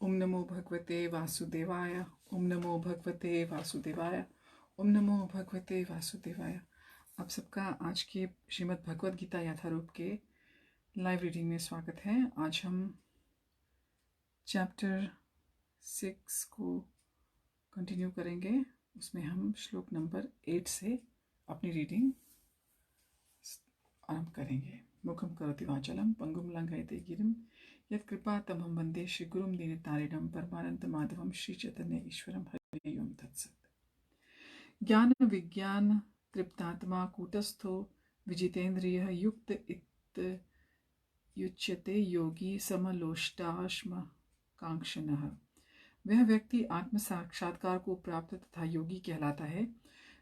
ओम नमो भगवते वासुदेवाय। ओम नमो भगवते वासुदेवाय। ओम नमो भगवते वासुदेवाय। आप सबका आज के श्रीमद् भगवद गीता यथारूप के लाइव रीडिंग में स्वागत है। आज हम चैप्टर 6 को कंटिन्यू करेंगे। उसमें हम श्लोक नंबर 8 से अपनी रीडिंग आरंभ करेंगे। मुखम करोति वाचालम पंगुम लंघयते गिरिम यत्कृपा तमहं वन्दे श्रीगुरुं दीनतारिणं परमानंद माधवं श्री चैतन्य ईश्वरं हरि ओम तत्सत्। ज्ञान विज्ञान तृप्तात्मा कूटस्थो विजितेन्द्रियः युक्त इत्युच्यते योगी समलोष्टाश्म कांक्षणः। वह व्यक्ति आत्म साक्षात्कार को प्राप्त तथा योगी कहलाता है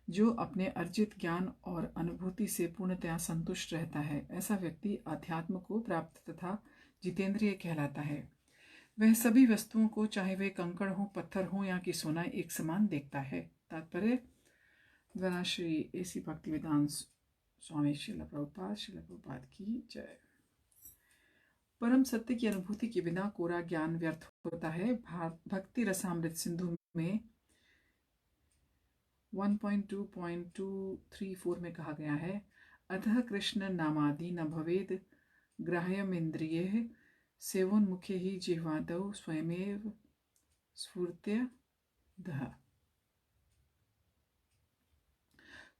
जो अपने अर्जित ज्ञान और अनुभूति से पूर्णतया संतुष्ट रहता है। ऐसा व्यक्ति अध्यात्म को प्राप्त तथा जितेंद्रिय कहलाता है। वह सभी वस्तुओं को, चाहे वे कंकड़ हो, पत्थर हो या कि सोना, एक समान देखता है। तात्पर्य द्वारा श्री एसी भक्तिवेदांत स्वामी श्रील प्रभुपाद की जय। परम सत्य की अनुभूति के बिना कोरा ज्ञान व्यर्थ होता है। भक्ति रसामृत सिंधु में 1.2.234 में कहा गया है, अतः कृष्ण नामादि न भवेद ग्राह्यमिन्द्रिये सेवोन्मुखे ही जिह्वादौ स्वयमेव स्फूर्त्यतः।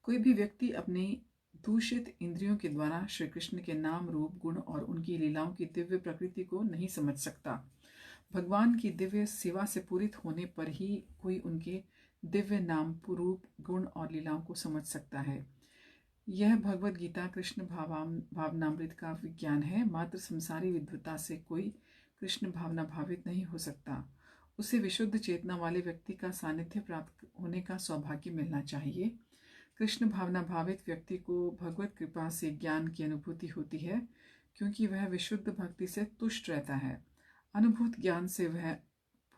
कोई भी व्यक्ति अपनी दूषित इंद्रियों के द्वारा श्री कृष्ण के नाम, रूप, गुण और उनकी लीलाओं की दिव्य प्रकृति को नहीं समझ सकता। भगवान की दिव्य सेवा से पूरित होने पर ही कोई उनके दिव्य नाम, रूप, गुण और लीलाओं को समझ सकता है। यह भगवद गीता कृष्ण भावनामृत का विज्ञान है। मात्र संसारी विद्वता से कोई कृष्ण भावना भावित नहीं हो सकता। उसे विशुद्ध चेतना वाले व्यक्ति का सानिध्य प्राप्त होने का सौभाग्य मिलना चाहिए। कृष्ण भावना भावित व्यक्ति को भगवत कृपा से ज्ञान की अनुभूति होती है, क्योंकि वह विशुद्ध भक्ति से तुष्ट रहता है। अनुभूत ज्ञान से वह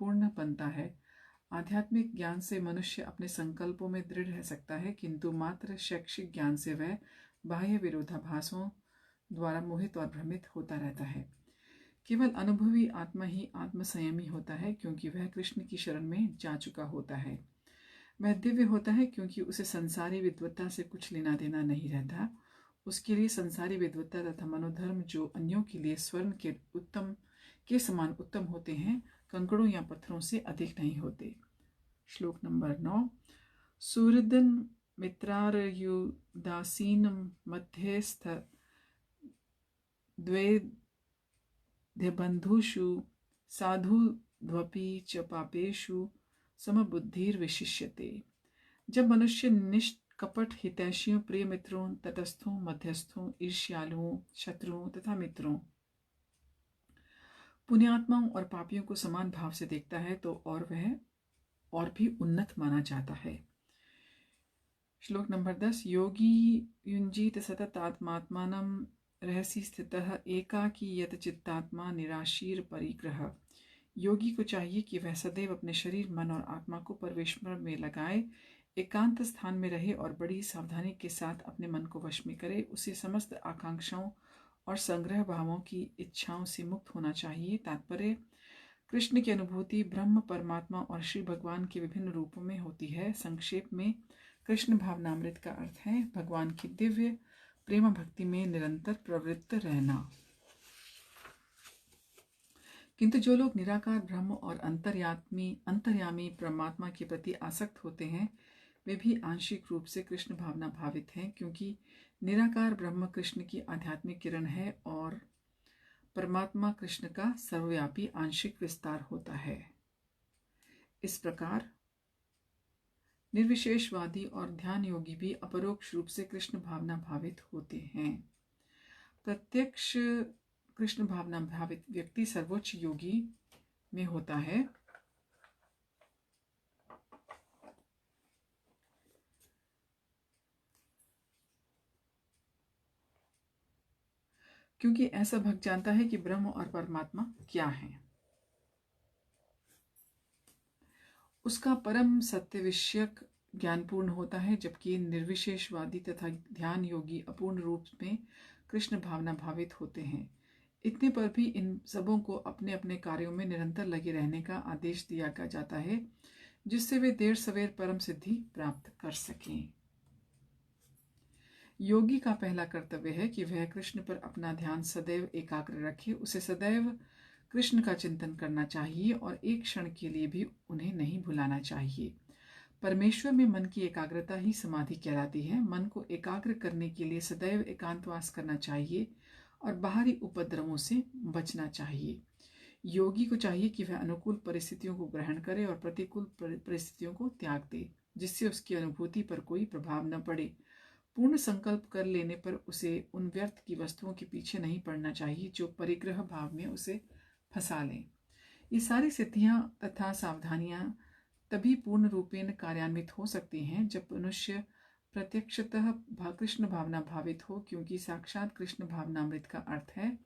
पूर्ण बनता है। आध्यात्मिक ज्ञान से मनुष्य अपने संकल्पों में दृढ़ रह सकता है, किंतु मात्र शैक्षिक ज्ञान से वह बाह्य विरोधाभासों द्वारा मोहित और भ्रमित होता रहता है। केवल अनुभवी आत्मा ही आत्मसंयमी होता है, क्योंकि वह कृष्ण की शरण में जा चुका होता है। वह दिव्य होता है क्योंकि उसे संसारी विद्वत्ता से कुछ लेना देना नहीं रहता। उसके लिए संसारी विद्वत्ता तथा मनोधर्म, जो अन्यों के लिए स्वर्ण के समान उत्तम होते हैं, कंकड़ों या पत्थरों से अधिक नहीं होते। श्लोक नंबर 9। सुहृदं मित्रार्युदासीनं मध्यस्थ द्वैधबन्धुषु साधुष्वपि च पापेषु समबुद्धिर्विशिष्यते। जब मनुष्य निष्कपट हितैषियों, प्रिय मित्रों, तटस्थों, मध्यस्थों, ईर्ष्यालुओं, शत्रुओं तथा मित्रों, पुण्यात्माओं और पापियों को समान भाव से देखता है तो वह और भी उन्नत माना जाता है। श्लोक नंबर 10। योगी युञ्जीत सततात्मात्मानं रहसि स्थितः एकाकी यत चित्तात्मा निराशीर परिग्रह। योगी को चाहिए कि वह सदैव अपने शरीर, मन और आत्मा को परमेश्वर में लगाए, एकांत स्थान में रहे और बड़ी सावधानी के साथ अपने मन को वश में करे। उसे समस्त आकांक्षाओं और संग्रह भावों की इच्छाओं से मुक्त होना चाहिए। तात्पर्य कृष्ण की अनुभूति ब्रह्म, परमात्मा और श्री भगवान के विभिन्न रूपों में होती है। संक्षेप में कृष्ण भावनामृत का अर्थ है भगवान की दिव्य प्रेम भक्ति में निरंतर प्रवृत्त रहना। किंतु जो लोग निराकार ब्रह्म और अंतर्यामी परमात्मा के प्रति आसक्त होते हैं, वे भी आंशिक रूप से कृष्ण भावना भावित हैं, क्योंकि निराकार ब्रह्म कृष्ण की आध्यात्मिक किरण है और परमात्मा कृष्ण का सर्वव्यापी आंशिक विस्तार होता है। इस प्रकार निर्विशेषवादी और ध्यान योगी भी अपरोक्ष रूप से कृष्ण भावना भावित होते हैं। प्रत्यक्ष कृष्ण भावना भावित व्यक्ति सर्वोच्च योगी में होता है। क्योंकि ऐसा भक्त जानता है कि ब्रह्म और परमात्मा क्या है। उसका परम सत्य विषयक ज्ञानपूर्ण होता है, जबकि निर्विशेषवादी तथा ध्यान योगी अपूर्ण रूप में कृष्ण भावना भावित होते हैं। इतने पर भी इन सबों को अपने अपने कार्यों में निरंतर लगे रहने का आदेश दिया जाता है, जिससे वे देर सवेर परम सिद्धि प्राप्त कर सकें। योगी का पहला कर्तव्य है कि वह कृष्ण पर अपना ध्यान सदैव एकाग्र रखे। उसे सदैव कृष्ण का चिंतन करना चाहिए और एक क्षण के लिए भी उन्हें नहीं भुलाना चाहिए। परमेश्वर में मन की एकाग्रता ही समाधि कहलाती है। मन को एकाग्र करने के लिए सदैव एकांतवास करना चाहिए और बाहरी उपद्रवों से बचना चाहिए। योगी को चाहिए कि वह अनुकूल परिस्थितियों को ग्रहण करे और प्रतिकूल परिस्थितियों को त्याग दे, जिससे उसकी अनुभूति पर कोई प्रभाव न पड़े। पूर्ण संकल्प कर लेने पर उसे उन व्यर्थ की वस्तुओं के पीछे नहीं पड़ना चाहिए जो परिग्रह भाव में उसे फंसा लें। ये सारी सिद्धियां तथा सावधानियां तभी पूर्ण रूपेण कार्यान्वित हो सकती हैं जब मनुष्य प्रत्यक्षतः कृष्ण भावना भावित हो, क्योंकि साक्षात कृष्ण भावनामृत का अर्थ है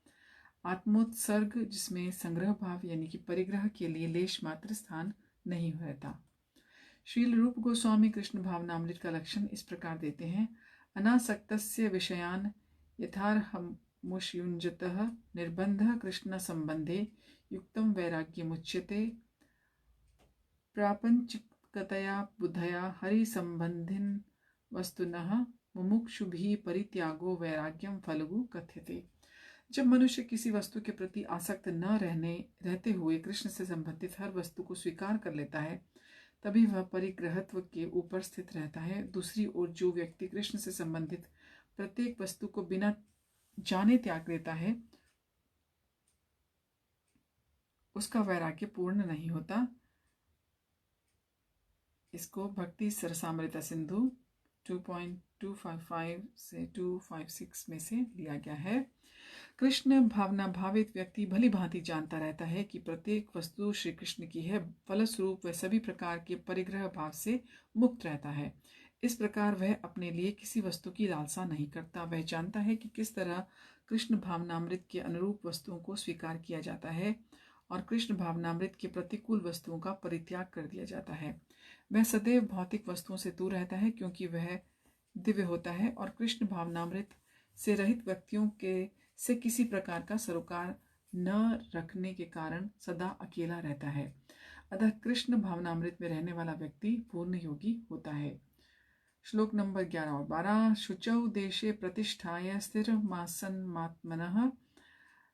आत्मोत्सर्ग, जिसमें संग्रह भाव यानी कि परिग्रह के लिए लेश मात्र स्थान नहीं रहता। श्रील रूप गोस्वामी कृष्ण भावनामृत का लक्षण इस प्रकार देते हैं: अनासक्तस्य विषयान् यथार्हमुष्युञ्जतः निर्बन्धः कृष्ण संबंधे युक्तं वैराग्यमुच्यते। प्रापंचिकतया बुद्धया हरिसंबंधिन वस्तुनः मुमुक्षुभिः परित्यागो वैराग्यम फलगु कथ्यते। जब मनुष्य किसी वस्तु के प्रति आसक्त न रहते हुए कृष्ण से संबंधित हर वस्तु को स्वीकार कर लेता है, तभी वह परिग्रहत्व के ऊपर स्थित रहता है। दूसरी ओर जो व्यक्ति कृष्ण से संबंधित प्रत्येक वस्तु को बिना जाने त्याग देता है, उसका वैराग्य पूर्ण नहीं होता। इसको भक्ति सरसामृता सिंधु 2.255 से 256 में से लिया गया है। कृष्ण भावना भावित व्यक्ति भली भांति जानता रहता है कि प्रत्येक वस्तु श्री कृष्ण की है, फलस्वरूप वह सभी प्रकार के परिग्रह भाव से मुक्त रहता है। इस प्रकार वह अपने लिए किसी वस्तु की लालसा नहीं करता। वह जानता है कि किस तरह कृष्ण भावनामृत के अनुरूप वस्तुओं को स्वीकार किया जाता है और कृष्ण भावनामृत के प्रतिकूल वस्तुओं का परित्याग कर दिया जाता है। वह सदैव भौतिक वस्तुओं से दूर रहता है, क्योंकि वह दिव्य होता है और कृष्ण भावनामृत से रहित व्यक्तियों से किसी प्रकार का सरोकार न रखने के कारण सदा अकेला रहता है। अतः कृष्ण भावनामृत में रहने वाला व्यक्ति पूर्ण योगी होता है। श्लोक नंबर 11 और 12। शुचौ देशे प्रतिष्ठाय स्थिरमासन्नात्मनः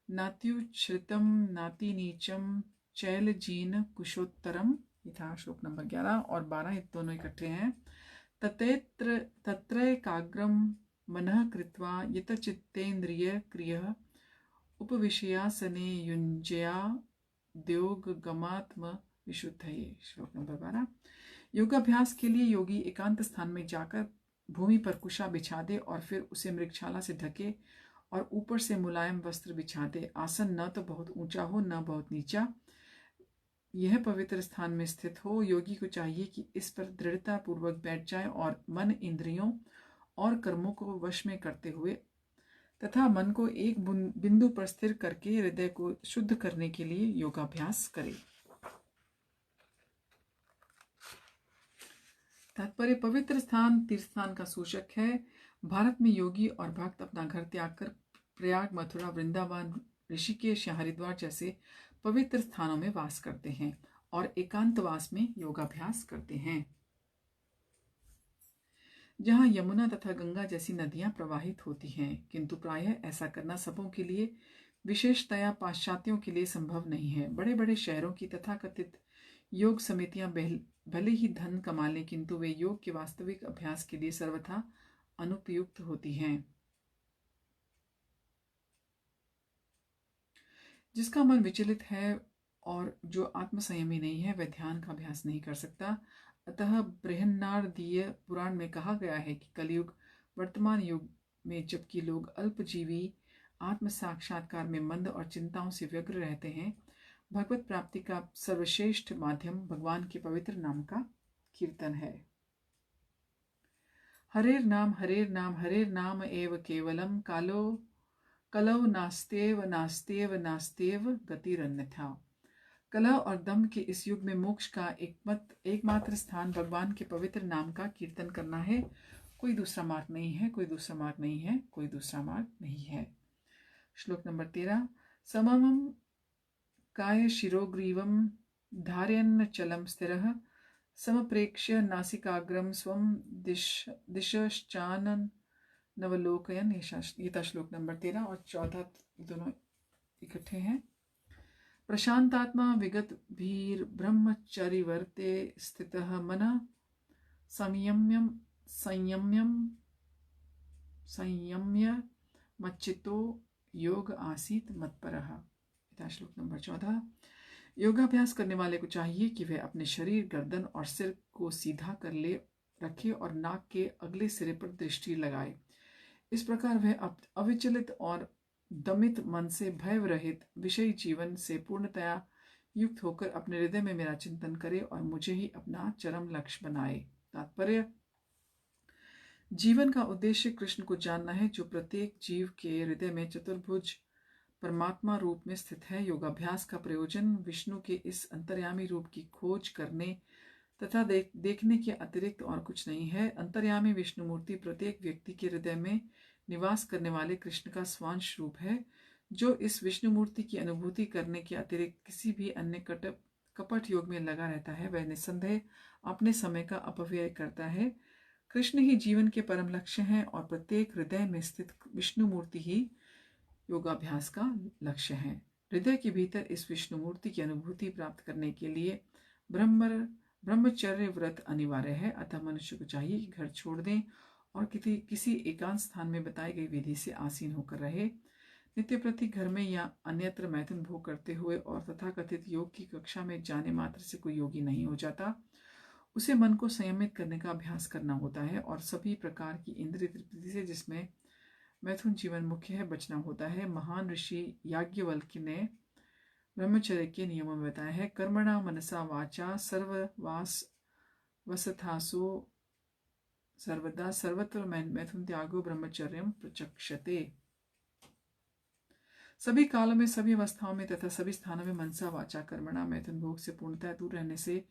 नात्युच्छ्रितं नातिनीचं चैलजीन कुशोत्तरम। यथा श्लोक नंबर 11 और 12 ये दोनों इकट्ठे हैं। तत्रैकाग्रं मनः कृत्वा यतचित्तेन्द्रिय क्रियः उपविशयासने युञ्ज्याद्योगगमात्म विशुद्धये। श्लोक नंबर 12। योगाभ्यास के लिए योगी एकांत स्थान में जाकर भूमि पर कुशा बिछा दे और फिर उसे मृगशाला से ढके और ऊपर से मुलायम वस्त्र बिछा दे। आसन न तो बहुत ऊंचा हो न बहुत नीचा, यह पवित्र स्थान में स्थित हो। योगी को चाहिए कि इस पर दृढ़ता पूर्वक बैठ जाए और मन, इंद्रियों और कर्मों को वश में करते हुए तथा मन को एक बिंदु पर स्थिर करके हृदय को शुद्ध करने के लिए योगाभ्यास करे। तात्पर्य: पवित्र स्थान तीर्थस्थान का सूचक है। भारत में योगी और भक्त अपना घर त्याग कर प्रयाग, मथुरा, वृंदावन, ऋषिकेश या हरिद्वार जैसे पवित्र स्थानों में वास करते हैं और एकांतवास में योगाभ्यास करते हैं, जहां यमुना तथा गंगा जैसी नदियां प्रवाहित होती हैं। किंतु प्रायः ऐसा करना सबों के लिए, विशेषतया पाश्चात्यों के लिए संभव नहीं है। बड़े बड़े शहरों की तथाकथित योग समितियां भले ही धन कमा लें, किंतु वे योग के वास्तविक अभ्यास के लिए सर्वथा अनुपयुक्त होती हैं। जिसका मन विचलित है और जो आत्मसंयमी नहीं है, वह ध्यान का अभ्यास नहीं कर सकता। अतः बृहन्नारदीय पुराण में कहा गया है कि कलयुग वर्तमान युग में जबकि लोग अल्पजीवी आत्म साक्षात्कार में मंद और चिंताओं से व्यग्र रहते हैं, भगवत प्राप्ति का सर्वश्रेष्ठ माध्यम भगवान के पवित्र नाम का कीर्तन है। हरेर नाम एव केवलम कलौ नास्तेव गतिरन्यथा। कलह और दम के इस युग में मोक्ष का एकमात्र स्थान भगवान के पवित्र नाम का कीर्तन करना है। कोई दूसरा मार्ग नहीं है, कोई दूसरा मार्ग नहीं है, कोई दूसरा मार्ग नहीं है। श्लोक नंबर 13। सममं काय शिरोग्रीवं धारयन्न चलं स्थिरः समप्रेक्ष्य नासिकाग्रम स्वं दिशश्चानन नवलोकयन। ये था श्लोक नंबर 13 और 14 दोनों इकट्ठे हैं। प्रशांतात्मा विगत भीर ब्रह्मचरिवर्ते स्थितः मनः संयम्य मच्चितो योग आसीत मत्परः। यथा श्लोक नंबर 14। योगाभ्यास करने वाले को चाहिए कि वह अपने शरीर, गर्दन और सिर को सीधा कर ले रखे और नाक के अगले सिरे पर दृष्टि लगाए। इस प्रकार वह अविचलित और दमित मन से भय रहित विषयी जीवन से पूर्णतया युक्त होकर अपने हृदय में मेरा चिंतन करे और मुझे ही अपना चरम लक्ष्य बनाए। तात्पर्य: जीवन का उद्देश्य कृष्ण को जानना है, जो प्रत्येक जीव के हृदय में चतुर्भुज परमात्मा रूप में स्थित है। योगाभ्यास का प्रयोजन विष्णु के इस अंतर्यामी रूप की खोज करने तथा देखने के अतिरिक्त और कुछ नहीं है। अंतर्यामी विष्णु मूर्ति प्रत्येक व्यक्ति के हृदय में निवास करने वाले कृष्ण का स्वांश रूप है। जो इस विष्णु मूर्ति की अनुभूति करने के अतिरिक्त किसी भी अन्य कपट योग में लगा रहता है, वह निस्संदेह अपने समय का अपव्यय करता है। कृष्ण ही जीवन के परम लक्ष्य हैं और प्रत्येक हृदय में स्थित विष्णु मूर्ति ही योगाभ्यास का लक्ष्य है। हृदय के भीतर इस विष्णु मूर्ति की अनुभूति प्राप्त करने के लिए ब्रह्मचर्य व्रत अनिवार्य है। अतः मनुष्य को चाहिए कि घर छोड़ दें और किसी एकांत स्थान में बताई गई विधि से आसीन होकर रहे। नित्य प्रति घर में या अन्यत्र मैथुन भोग करते हुए और तथाकथित योग की कक्षा में जाने मात्र से कोई योगी नहीं हो जाता। उसे मन को संयमित करने का अभ्यास करना होता है और सभी प्रकार की इंद्रिय तृप्ति से, जिसमें मैथुन जीवन मुख्य है, बचना होता है। महान ऋषि याज्ञवल्क्य ने ब्रह्मचर्य के नियमों में बताया है: कर्मणा मनसा वाचा सर्ववासवसथासु सर्वदा सर्वत्र मैथुन त्यागो ब्रह्मचर्यम प्रचक्षते। सभी कालों में, सभी अवस्थाओं में तथा सभी स्थानों में मनसा वाचा कर्मणा मैथुन भोग से पूर्णतः दूर रहने से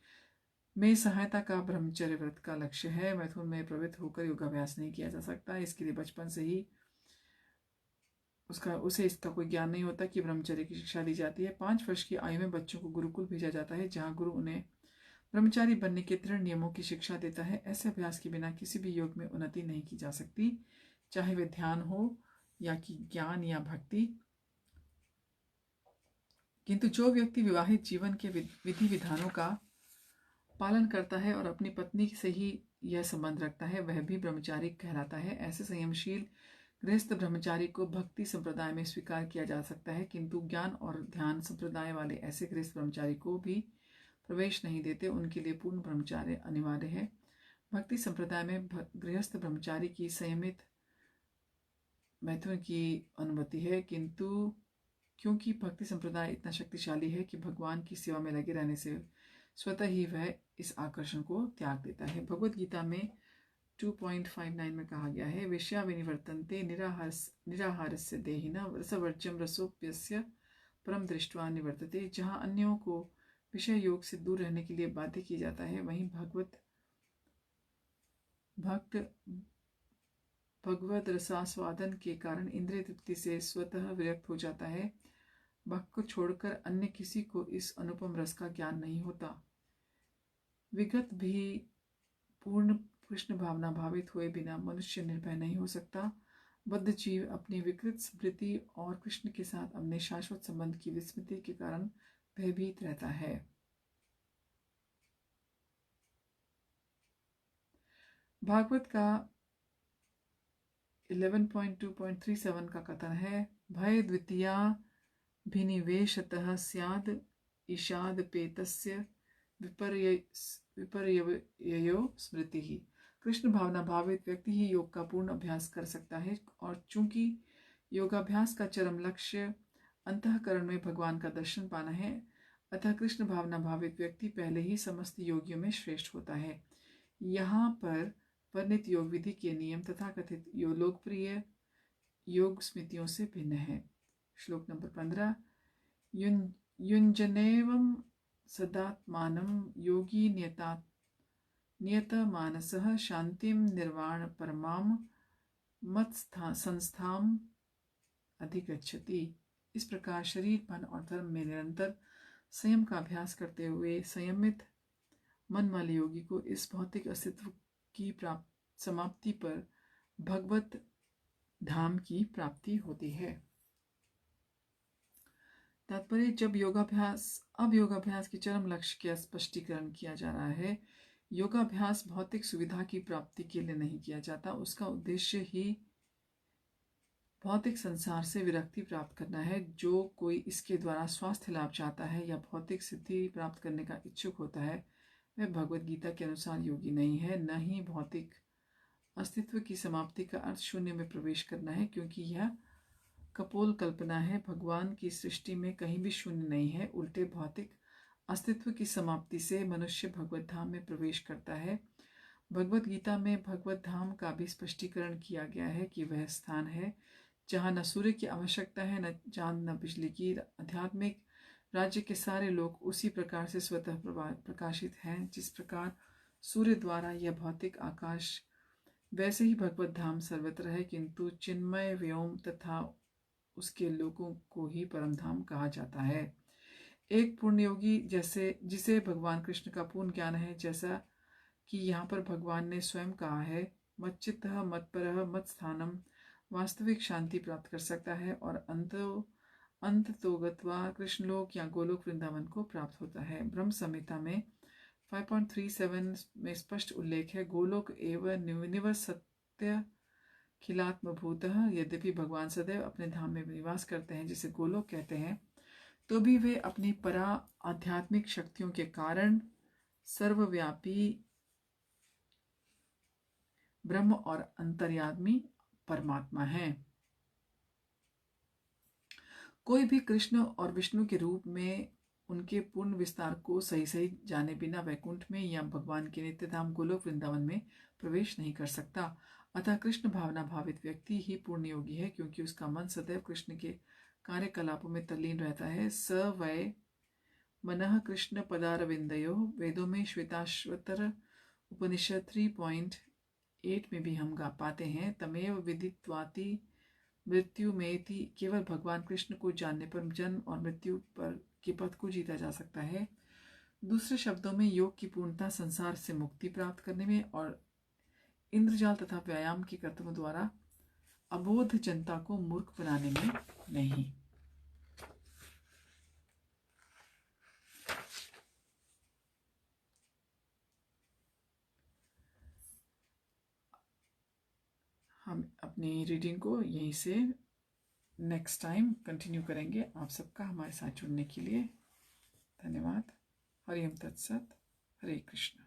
में सहायता का ब्रह्मचर्य व्रत का लक्ष्य है। मैथुन में प्रवृत्त होकर योगाभ्यास नहीं किया जा सकता। इसके लिए बचपन से ही उसे इसका कोई ज्ञान नहीं होता कि ब्रह्मचर्य की शिक्षा दी जाती है। 5 वर्ष की आयु में बच्चों को गुरुकुल भेजा जाता है, जहाँ गुरु उन्हें ब्रह्मचारी बनने के दृढ़ नियमों की शिक्षा देता है। ऐसे अभ्यास के बिना किसी भी योग में उन्नति नहीं की जा सकती, चाहे वह ध्यान हो या कि ज्ञान या भक्ति। किंतु जो व्यक्ति विवाहित जीवन के विधि विधानों का पालन करता है और अपनी पत्नी से ही यह संबंध रखता है, वह भी ब्रह्मचारी कहलाता है। ऐसे संयमशील गृहस्थ ब्रह्मचारी को भक्ति संप्रदाय में स्वीकार किया जा सकता है, किंतु ज्ञान और ध्यान संप्रदाय वाले ऐसे गृहस्थ ब्रह्मचारी को भी प्रवेश नहीं देते। उनके लिए पूर्ण ब्रह्मचार्य अनिवार्य है। भक्ति संप्रदाय में गृहस्थ ब्रह्मचारी की संयमित मैथुन की अनुमति है, किंतु क्योंकि भक्ति संप्रदाय इतना शक्तिशाली है कि भगवान की सेवा में लगे रहने से स्वतः ही वह इस आकर्षण को त्याग देता है। भगवद गीता में 2.59 में कहा गया है: विषया विनिवर्तन्ते निराहारस्य देहिना रसवर्ज्यम रसोप्यस्य परम दृष्ट्वा निवर्तते। जहाँ अन्यों को विषय योग से दूर रहने के लिए बाध्य किया जाता है, वहीं भगवत रसास्वादन के कारण इंद्रिय तृप्ति से स्वतः विरक्त हो जाता है। भक्त को छोड़कर अन्य किसी को इस अनुपम रस का ज्ञान नहीं होता। विगत भी पूर्ण कृष्ण भावना भावित हुए बिना मनुष्य निर्भय नहीं हो सकता। बद्ध जीव अपनी विकृत स्मृति और कृष्ण के साथ अपने शाश्वत संबंध की विस्मृति के कारण भयभीत रहता है। भागवत का 11.2.37 का कथन है: भय द्वितीया भिनिवेशतः स्याद ईशाद पेतस्य विपर्ययो स्मृति ही। कृष्ण भावना भावित व्यक्ति ही योग का पूर्ण अभ्यास कर सकता है, और चूंकि योगाभ्यास का चरम लक्ष्य अंतःकरण में भगवान का दर्शन पाना है, अतः कृष्ण भावना भावित व्यक्ति पहले ही समस्त योगियों में श्रेष्ठ होता है। यहाँ पर वर्णित योग विधि के नियम तथाकथित लोकप्रिय योग स्मृतियों से भिन्न है। श्लोक नंबर 15: युञ्जनेवं सदात्मानं योगी नियतमानसः शांतिं निर्वाण परमां मत्संस्थाम् अधिगच्छति। इस प्रकार शरीर, मन और धर्म में निरंतर संयम का अभ्यास करते हुए संयमित मन वाले योगी को इस भौतिक अस्तित्व की समाप्ति पर भगवत धाम की प्राप्ति होती है। तात्पर्य, अब योगाभ्यास के चरम लक्ष्य का स्पष्टीकरण किया जा रहा है। योगाभ्यास भौतिक सुविधा की प्राप्ति के लिए नहीं किया जाता, उसका उद्देश्य ही भौतिक संसार से विरक्ति प्राप्त करना है। जो कोई इसके द्वारा स्वास्थ्य लाभ चाहता है या भौतिक सिद्धि प्राप्त करने का इच्छुक होता है, वह भगवत गीता के अनुसार योगी नहीं है। न ही भौतिक अस्तित्व की समाप्ति का अर्थ शून्य में प्रवेश करना है, क्योंकि यह कपोल कल्पना है। भगवान की सृष्टि में कहीं भी शून्य नहीं है, उल्टे भौतिक अस्तित्व की समाप्ति से मनुष्य भगवत धाम में प्रवेश करता है। भगवत गीता में भगवत धाम का भी स्पष्टीकरण किया गया है कि वह स्थान है जहाँ न सूर्य की आवश्यकता है, न चांद, न बिजली की। आध्यात्मिक राज्य के सारे लोग उसी प्रकार से स्वतः प्रकाशित हैं जिस प्रकार सूर्य द्वारा यह भौतिक आकाश, वैसे ही भगवत धाम सर्वत्र है, किंतु चिन्मय व्योम तथा उसके लोगों को ही परम धाम कहा जाता है। एक पूर्ण योगी जिसे भगवान कृष्ण का पूर्ण ज्ञान है, जैसा कि यहाँ पर भगवान ने स्वयं कहा है, मच्चित्तः मत्परः मत्स्थानम, वास्तविक शांति प्राप्त कर सकता है और अंत तो गत्वा कृष्णलोक या गोलोक वृंदावन को प्राप्त होता है। ब्रह्म संहिता में 5.37 में स्पष्ट उल्लेख है, गोलोक एवं निवसत्य खिलात्मभूतः। यद्यपि भगवान सदैव अपने धाम में निवास करते हैं जिसे गोलोक कहते हैं, तो भी वे अपनी परा आध्यात्मिक शक्तियों के कारण सर्वव्यापी ब्रह्म और अंतर्यामी परमात्मा है। कोई भी कृष्ण और विष्णु के रूप में उनके पूर्ण विस्तार को सही जाने बिना वैकुंठ में या भगवान के नित्य धाम गोलोक वृंदावन में प्रवेश नहीं कर सकता। अतः कृष्ण भावना भावित व्यक्ति ही पूर्ण योगी है, क्योंकि उसका मन सदैव कृष्ण के कार्यकलापों में तल्लीन रहता है। स वै मनः कृष्ण पदारविंदयो, वेदों में श्वेताश्वतर उपनिषद 3.8 में भी हम पाते हैं, तमेव विदित्वाति मृत्यु में थी। केवल भगवान कृष्ण को जानने पर जन्म और मृत्यु पर के पथ को जीता जा सकता है। दूसरे शब्दों में, योग की पूर्णता संसार से मुक्ति प्राप्त करने में और इंद्रजाल तथा व्यायाम के कर्तव्यों द्वारा अबोध जनता को मूर्ख बनाने में नहीं। हम अपनी रीडिंग को यहीं से नेक्स्ट टाइम कंटिन्यू करेंगे। आप सबका हमारे साथ जुड़ने के लिए धन्यवाद। हरि ओम तत्सत। हरे कृष्ण।